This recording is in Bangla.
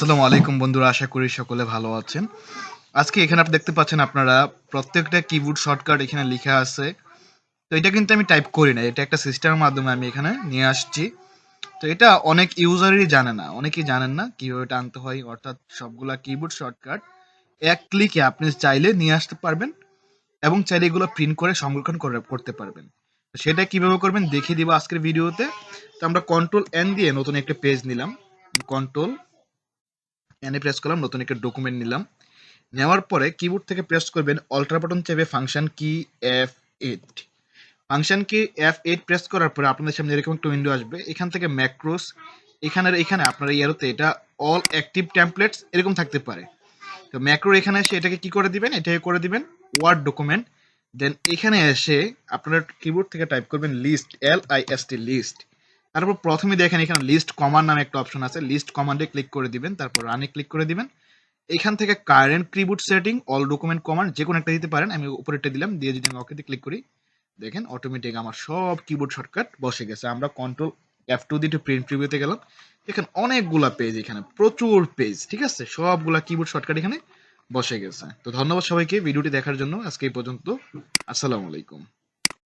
আসসালামু আলাইকুম বন্ধুরা, আশা করি সকলে ভালো আছেন। আজকে এখানে আপনি দেখতে পাচ্ছেন আপনারা প্রত্যেকটা কিবোর্ড শর্টকাট এখানে লিখা আছে। তো এটা কিন্তু আমি টাইপ করি না, এটা একটা সিস্টেমের মাধ্যমে আমি এখানে নিয়ে আসছি। তো এটা অনেক ইউজারই জানে না, অনেকেই জানেন না কিভাবে এটা আনতে হয়, অর্থাৎ সবগুলা কিবোর্ড শর্টকাট এক ক্লিকে আপনি চাইলে নিয়ে আসতে পারবেন এবং চাইলে এগুলো প্রিন্ট করে সংরক্ষণ করতে পারবেন। তো সেটা কিভাবে করবেন দেখিয়ে দিব আজকের ভিডিওতে। তো আমরা কন্ট্রোল এন দিয়ে নতুন একটা পেজ নিলাম, কন্ট্রোল এনে প্রেস করলাম, নতুন একটা ডকুমেন্ট নিলাম। নেওয়ার পরে কিবোর্ড থেকে প্রেস করবেন অল্টার বাটন চেপে ফাংশন কি F8। ফাংশন কি F8 প্রেস করার পরে আপনাদের সামনে এরকম একটা উইন্ডো আসবে। এখান থেকে ম্যাক্রোস এখানে আপনার এই এরোতে এটা অল অ্যাক্টিভ টেমপ্লেটস এরকম থাকতে পারে। তো ম্যাক্রো এখানে এসে এটাকে কি করে দিবেন, এটাকে করে দিবেন ওয়ার্ড ডকুমেন্ট। দেন এখানে এসে আপনারা কিবোর্ড থেকে টাইপ করবেন লিস্ট, LIST লিস্ট। তারপর প্রথমে দেখেন এখানে লিস্ট কমান্ড নামে একটা অপশন আছে, লিস্ট কমান্ডে ক্লিক করে দিবেন, তারপর রানে ক্লিক করে দিবেন। এখান থেকে current keyboard setting all document command যে কোনো একটা দিতে পারেন, আমি উপরেরটা দিলাম। দিয়ে যদি আমি ওকেতে ক্লিক করি, দেখেন অটোমেটিক আমার সব কিবোর্ড শর্টকাট বসে গেছে। আমরা কন্ট্রোল F2 দিয়ে একটু প্রিন্ট প্রিভিউতে গেলাম, এখানে অনেকগুলা পেজ, এখানে প্রচুর পেজ, ঠিক আছে, সবগুলা কিবোর্ড শর্টকাট এখানে বসে গেছে। তো ধন্যবাদ সবাইকে ভিডিওটি দেখার জন্য। আজকে এই পর্যন্ত। আসসালামু আলাইকুম।